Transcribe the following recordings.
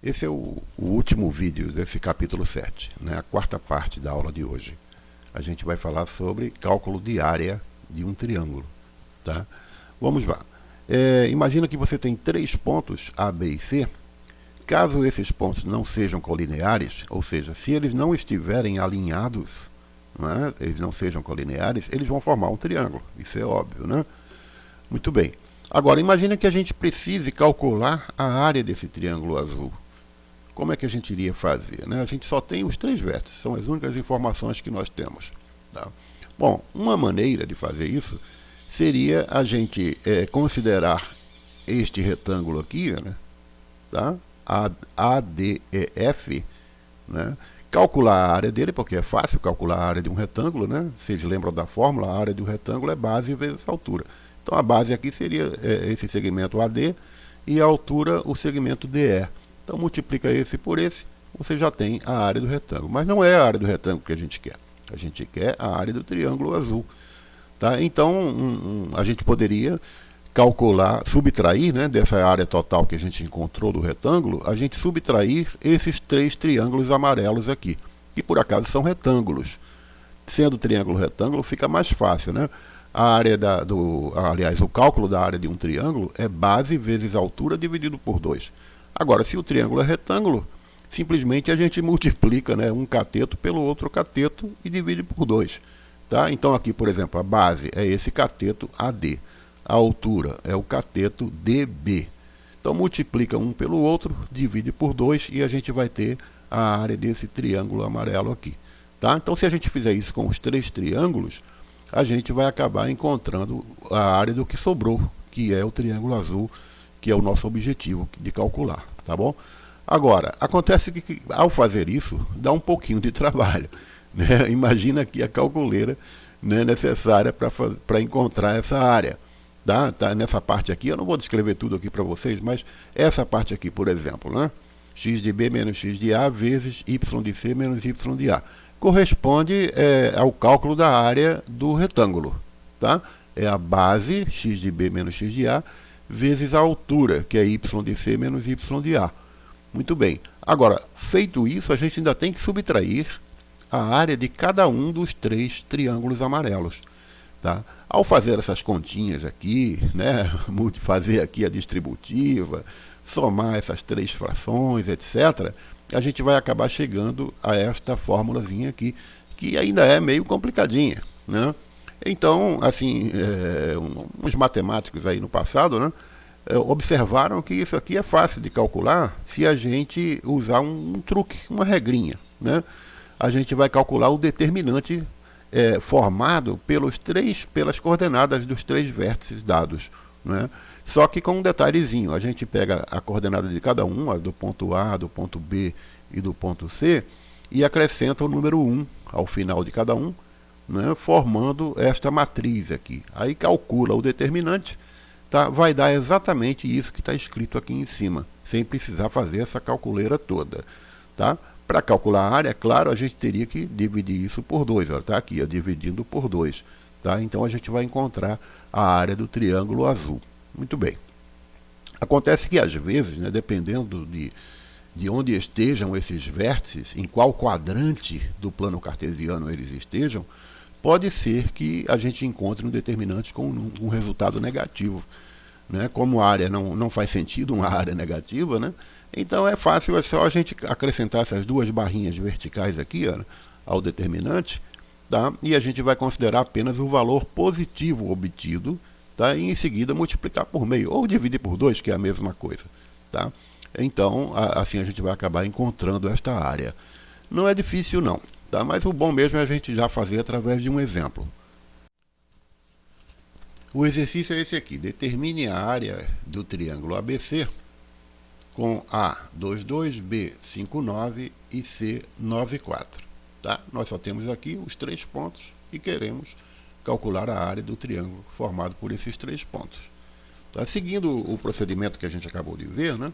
Esse é o último vídeo desse capítulo 7, né? A quarta parte da aula de hoje. A gente vai falar sobre cálculo de área de um triângulo. Tá? Vamos lá. Imagina que você tem três pontos A, B e C. Caso esses pontos não sejam colineares, ou seja, se eles não estiverem alinhados, né, eles não sejam colineares, eles vão formar um triângulo. Isso é óbvio, né? Muito bem. Agora, imagina que a gente precise calcular a área desse triângulo azul. Como é que a gente iria fazer? Né? A gente só tem os três vértices, são as únicas informações que nós temos. Tá? Bom, uma maneira de fazer isso seria a gente considerar este retângulo aqui, né? Tá? ADEF, né? Calcular a área dele, porque é fácil calcular a área de um retângulo, né? Vocês lembram da fórmula? A área do retângulo é base vezes altura. Então a base aqui seria esse segmento AD e a altura o segmento DE. Então multiplica esse por esse, você já tem a área do retângulo. Mas não é a área do retângulo que a gente quer. A gente quer a área do triângulo azul. Tá? Então a gente poderia calcular, subtrair, né, dessa área total que a gente encontrou do retângulo, a gente subtrair esses três triângulos amarelos aqui, que por acaso são retângulos. Sendo triângulo retângulo fica mais fácil, né? A área aliás, o cálculo da área de um triângulo é base vezes altura dividido por 2. Agora, se o triângulo é retângulo, simplesmente a gente multiplica, né, um cateto pelo outro cateto e divide por 2. Tá? Então aqui, por exemplo, a base é esse cateto AD. A altura é o cateto DB. Então multiplica um pelo outro, divide por 2 e a gente vai ter a área desse triângulo amarelo aqui. Tá? Então se a gente fizer isso com os três triângulos, a gente vai acabar encontrando a área do que sobrou, que é o triângulo azul, que é o nosso objetivo de calcular. Tá bom? Agora, acontece que ao fazer isso, dá um pouquinho de trabalho. Né? Imagina aqui a calculeira, né, necessária para encontrar essa área. Tá? Nessa parte aqui, eu não vou descrever tudo aqui para vocês, mas essa parte aqui, por exemplo, né? X de B menos X de A vezes Y de C menos Y de A. Corresponde ao cálculo da área do retângulo. Tá? É a base, X de B menos X de A, vezes a altura, que é Y de C menos Y de A. Muito bem. Agora, feito isso, a gente ainda tem que subtrair a área de cada um dos três triângulos amarelos. Tá? Ao fazer essas continhas aqui, né, fazer aqui a distributiva, somar essas três frações, etc., a gente vai acabar chegando a esta formulazinha aqui, que ainda é meio complicadinha. Né? Então, assim, uns matemáticos aí no passado, né, observaram que isso aqui é fácil de calcular se a gente usar um truque, uma regrinha. Né? A gente vai calcular o determinante formado pelas coordenadas dos três vértices dados. Né? Só que com um detalhezinho, a gente pega a coordenada de cada um, a do ponto A, do ponto B e do ponto C, e acrescenta o número 1 ao final de cada um, né, formando esta matriz aqui. Aí calcula o determinante, tá? Vai dar exatamente isso que está escrito aqui em cima, sem precisar fazer essa calculeira toda. Tá? Para calcular a área, claro, a gente teria que dividir isso por 2. Está aqui, dividindo por 2. Tá? Então a gente vai encontrar a área do triângulo azul. Muito bem. Acontece que às vezes, né, dependendo de onde estejam esses vértices, em qual quadrante do plano cartesiano eles estejam, pode ser que a gente encontre um determinante com um resultado negativo. Né? Como a área não faz sentido uma área negativa, né? Então é fácil, é só a gente acrescentar essas duas barrinhas verticais aqui, ó, ao determinante, tá? E a gente vai considerar apenas o valor positivo obtido, tá? E em seguida multiplicar por meio, ou dividir por 2, que é a mesma coisa. Tá? Então, assim a gente vai acabar encontrando esta área. Não é difícil não, tá? Mas o bom mesmo é a gente já fazer através de um exemplo. O exercício é esse aqui. Determine a área do triângulo ABC com A 22, B 59 e C 94. Tá? Nós só temos aqui os três pontos e queremos calcular a área do triângulo formado por esses três pontos. Tá? Seguindo o procedimento que a gente acabou de ver, né?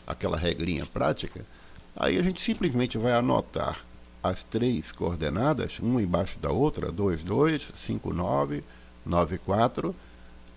Aquela regrinha prática, aí a gente simplesmente vai anotar as três coordenadas, uma embaixo da outra, 22, 59, 94.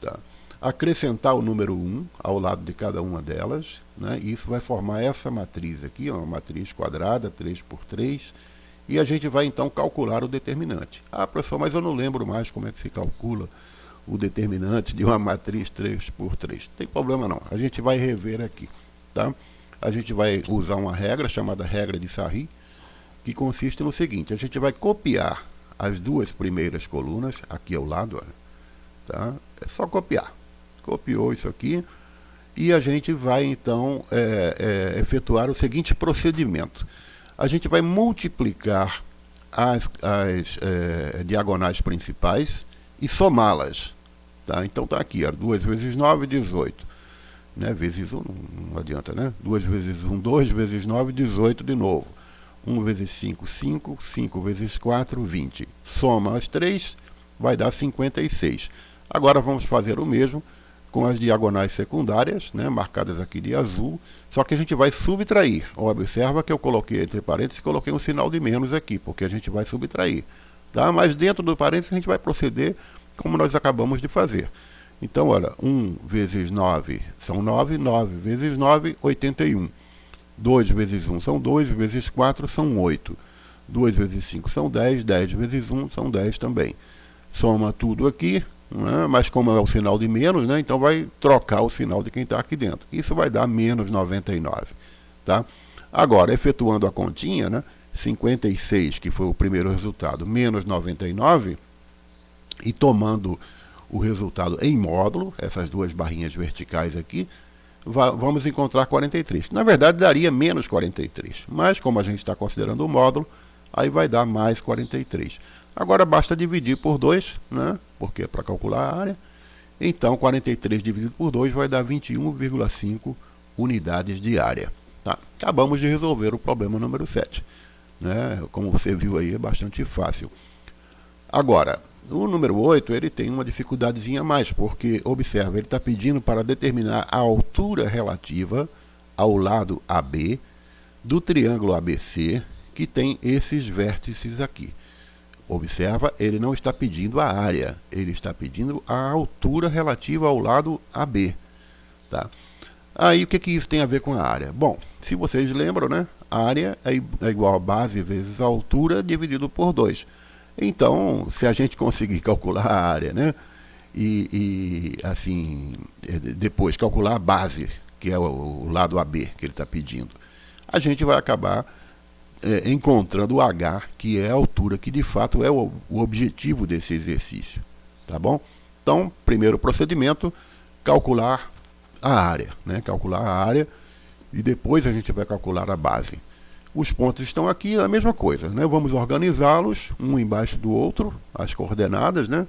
Tá? acrescentar o número 1 ao lado de cada uma delas, né? E isso vai formar essa matriz aqui, ó, uma matriz quadrada, 3 por 3, e a gente vai então calcular o determinante. Ah, professor, mas eu não lembro mais como é que se calcula o determinante de uma matriz 3 por 3. Não tem problema não, a gente vai rever aqui, tá? A gente vai usar uma regra chamada regra de Sarri, que consiste no seguinte: a gente vai copiar as duas primeiras colunas aqui ao lado, ó, tá? É só copiar. Copiou isso aqui e a gente vai então efetuar o seguinte procedimento: a gente vai multiplicar as diagonais principais e somá-las, tá? Então tá aqui, ó, 2 vezes 9, 18, né? Vezes 1, não adianta, né? 2 vezes 1, 2 vezes 9, 18 de novo. 1 vezes 5, 5, 5 vezes 4, 20. Soma as 3, vai dar 56. Agora vamos fazer o mesmo com as diagonais secundárias, né, marcadas aqui de azul, só que a gente vai subtrair. Observa que eu coloquei entre parênteses, coloquei um sinal de menos aqui, porque a gente vai subtrair. Tá? Mas dentro do parênteses a gente vai proceder como nós acabamos de fazer. Então, olha, 1 vezes 9 são 9, 9 vezes 9, 81. 2 vezes 1 são 2, vezes 4 são 8. 2 vezes 5 são 10, 10 vezes 1 são 10 também. Soma tudo aqui, né? Mas como é o sinal de menos, né? Então vai trocar o sinal de quem está aqui dentro. Isso vai dar menos 99. Tá? Agora, efetuando a continha, né? 56, que foi o primeiro resultado, menos 99, e tomando o resultado em módulo, essas duas barrinhas verticais aqui, vamos encontrar 43. Na verdade, daria menos 43, mas como a gente está considerando o módulo, aí vai dar mais 43. Agora basta dividir por 2, né? Porque é para calcular a área. Então, 43 dividido por 2 vai dar 21,5 unidades de área. Tá? Acabamos de resolver o problema número 7. Né? Como você viu aí, é bastante fácil. Agora, o número 8 ele tem uma dificuldadezinha a mais, porque, observa, ele está pedindo para determinar a altura relativa ao lado AB do triângulo ABC, que tem esses vértices aqui. Observa, ele não está pedindo a área, ele está pedindo a altura relativa ao lado AB. Tá? Aí o que isso tem a ver com a área? Bom, se vocês lembram, né, a área é igual a base vezes a altura dividido por 2. Então, se a gente conseguir calcular a área, né, e assim, depois calcular a base, que é o lado AB que ele está pedindo, a gente vai acabar encontrando o H, que é a altura, que de fato é o objetivo desse exercício. Tá bom? Então, primeiro procedimento, calcular a área. Né? Calcular a área e depois a gente vai calcular a base. Os pontos estão aqui, a mesma coisa. Né? Vamos organizá-los, um embaixo do outro, as coordenadas. Né?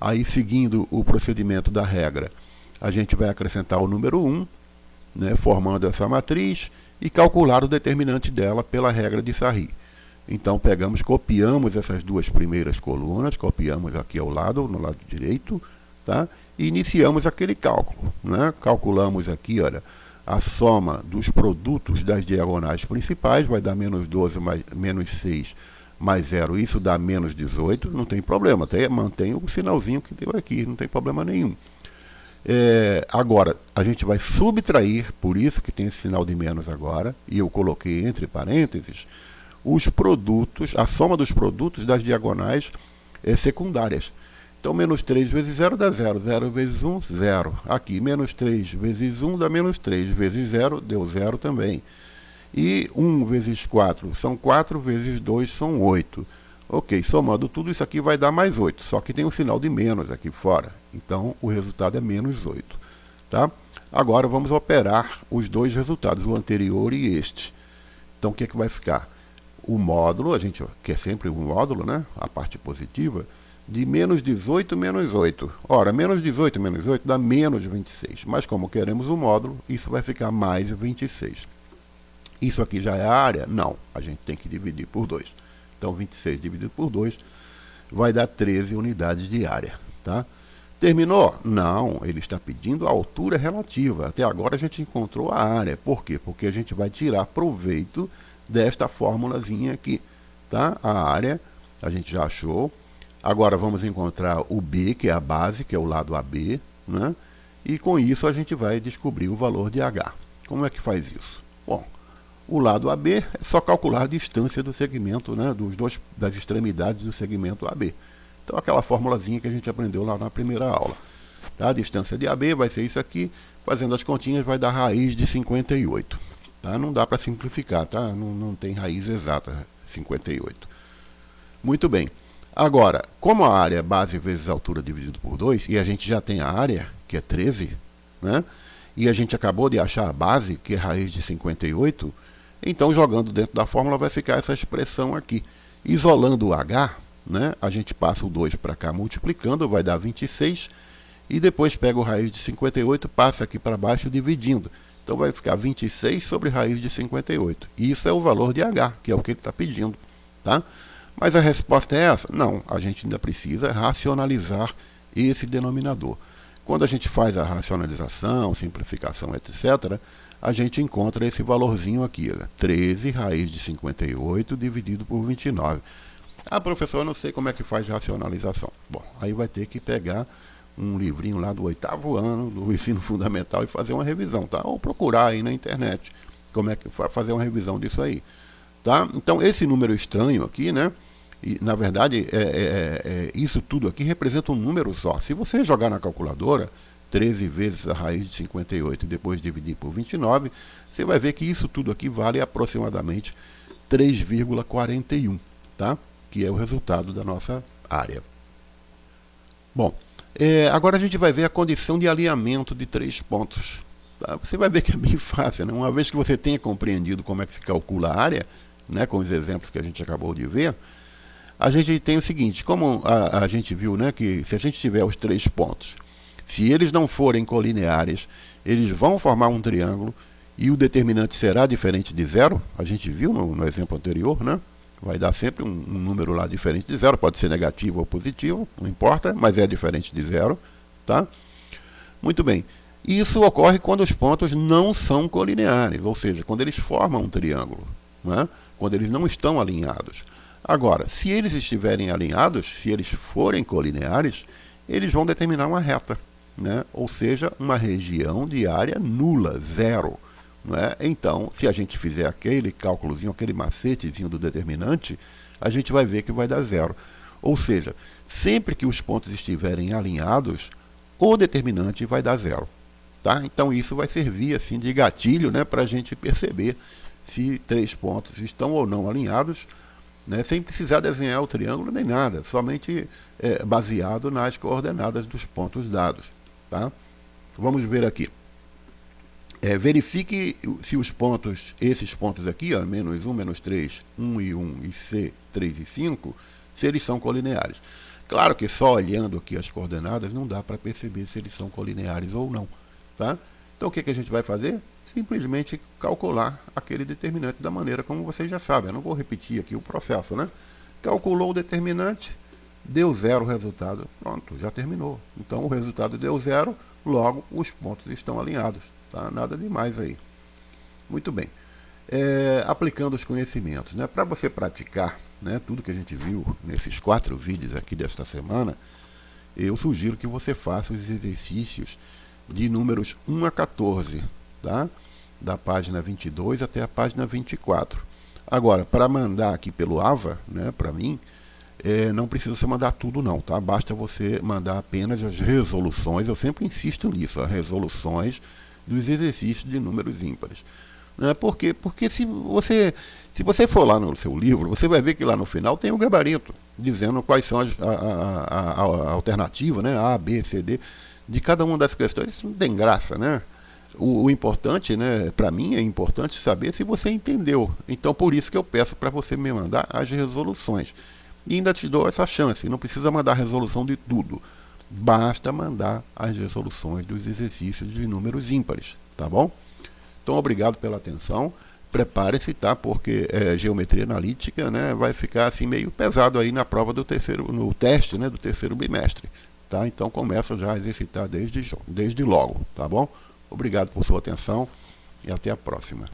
Aí, seguindo o procedimento da regra, a gente vai acrescentar o número 1, né, formando essa matriz, e calcular o determinante dela pela regra de Sarri. Então pegamos, copiamos essas duas primeiras colunas, copiamos aqui ao lado, no lado direito, tá? E iniciamos aquele cálculo. Né? Calculamos aqui, olha, a soma dos produtos das diagonais principais, vai dar menos 12 mais menos 6 mais 0, isso dá menos 18, não tem problema, até mantém o sinalzinho que deu aqui, não tem problema nenhum. Agora, a gente vai subtrair, por isso que tem esse sinal de menos agora, e eu coloquei entre parênteses, os produtos, a soma dos produtos das diagonais secundárias. Então, menos 3 vezes 0 dá 0, 0 vezes 1, 0. Aqui, menos 3 vezes 1 dá menos 3, vezes 0 deu 0 também. E 1 vezes 4 são 4, vezes 2 são 8. Ok, somando tudo isso aqui vai dar mais 8, só que tem um sinal de menos aqui fora. Então, o resultado é menos 8. Tá? Agora, vamos operar os dois resultados, o anterior e este. Então, o que é que vai ficar? O módulo, a gente quer sempre o módulo, né? A parte positiva, de menos 18 menos 8. Ora, menos 18 menos 8 dá menos 26. Mas como queremos o módulo, isso vai ficar mais 26. Isso aqui já é a área? Não, a gente tem que dividir por 2. Então, 26 dividido por 2 vai dar 13 unidades de área. Tá? Terminou? Não, ele está pedindo a altura relativa. Até agora a gente encontrou a área. Por quê? Porque a gente vai tirar proveito desta formulazinha aqui. Tá? A área, a gente já achou. Agora vamos encontrar o B, que é a base, que é o lado AB. Né? e com isso a gente vai descobrir o valor de H. Como é que faz isso? Bom, o lado AB é só calcular a distância do segmento, né, das extremidades do segmento AB. Então aquela formulazinha que a gente aprendeu lá na primeira aula. Tá? A distância de AB vai ser isso aqui, fazendo as continhas vai dar raiz de 58. Tá? Não dá para simplificar, tá? Não tem raiz exata, 58. Muito bem. Agora, como a área é base vezes a altura dividido por 2, e a gente já tem a área, que é 13, né? E a gente acabou de achar a base, que é raiz de 58, então jogando dentro da fórmula vai ficar essa expressão aqui. Isolando o H, né? A gente passa o 2 para cá multiplicando, vai dar 26, e depois pega o raiz de 58, passa aqui para baixo dividindo. Então vai ficar 26 sobre raiz de 58. E isso é o valor de H, que é o que ele está pedindo. Tá? Mas a resposta é essa? Não, a gente ainda precisa racionalizar esse denominador. Quando a gente faz a racionalização, simplificação, etc., a gente encontra esse valorzinho aqui, 13 raiz de 58 dividido por 29. Ah, professor, eu não sei como é que faz racionalização. Bom, aí vai ter que pegar um livrinho lá do 8º ano do ensino fundamental e fazer uma revisão, tá? Ou procurar aí na internet como é que fazer uma revisão disso aí, tá? Então esse número estranho aqui, né? E, na verdade, isso tudo aqui representa um número só. Se você jogar na calculadora 13 vezes a raiz de 58 e depois dividir por 29, você vai ver que isso tudo aqui vale aproximadamente 3,41, tá? Que é o resultado da nossa área. Bom, agora a gente vai ver a condição de alinhamento de 3 pontos. Tá? Você vai ver que é bem fácil, né? Uma vez que você tenha compreendido como é que se calcula a área, né, com os exemplos que a gente acabou de ver, a gente tem o seguinte, como a gente viu, né, que se a gente tiver os 3 pontos, se eles não forem colineares, eles vão formar um triângulo e o determinante será diferente de zero, a gente viu no exemplo anterior, né? Vai dar sempre um número lá diferente de zero, pode ser negativo ou positivo, não importa, mas é diferente de zero, tá? Muito bem. Isso ocorre quando os pontos não são colineares, ou seja, quando eles formam um triângulo, né? Quando eles não estão alinhados. Agora, se eles estiverem alinhados, se eles forem colineares, eles vão determinar uma reta, né? Ou seja, uma região de área nula, zero. Né? Então, se a gente fizer aquele cálculozinho, aquele macetezinho do determinante, a gente vai ver que vai dar zero. Ou seja, sempre que os pontos estiverem alinhados, o determinante vai dar zero. Tá? Então isso vai servir assim de gatilho, né, para a gente perceber se 3 pontos estão ou não alinhados, né, sem precisar desenhar o triângulo nem nada, somente baseado nas coordenadas dos pontos dados. Tá? Vamos ver aqui. Verifique se os pontos, esses pontos aqui, ó, menos 1, menos 3, 1 e 1 e C, 3 e 5, se eles são colineares. Claro que só olhando aqui as coordenadas não dá para perceber se eles são colineares ou não. Tá? Então o que a gente vai fazer? Simplesmente calcular aquele determinante da maneira como vocês já sabem. Eu não vou repetir aqui o processo, né? Calculou o determinante, deu zero o resultado, pronto, já terminou. Então o resultado deu zero, logo os pontos estão alinhados. Tá? Nada demais aí. Muito bem. Aplicando os conhecimentos, né? Para você praticar, né, tudo que a gente viu nesses 4 vídeos aqui desta semana, eu sugiro que você faça os exercícios de números 1 a 14, tá? Da página 22 até a página 24. Agora, para mandar aqui pelo AVA, né, para mim, não precisa você mandar tudo não, tá? Basta você mandar apenas as resoluções, eu sempre insisto nisso, as resoluções dos exercícios de números ímpares. Né? Por quê? Porque se você for lá no seu livro, você vai ver que lá no final tem um gabarito, dizendo quais são a alternativa, né? A, B, C, D, de cada uma das questões. Isso não tem graça, né? O importante, né, para mim é importante saber se você entendeu. Então por isso que eu peço para você me mandar as resoluções. E ainda te dou essa chance, não precisa mandar a resolução de tudo. Basta mandar as resoluções dos exercícios de números ímpares, tá bom? Então, obrigado pela atenção. Prepare-se, tá? Porque geometria analítica, né, vai ficar assim meio pesado aí na prova do no teste, né, do terceiro bimestre, tá? Então, começa já a exercitar desde logo, tá bom? Obrigado por sua atenção e até a próxima.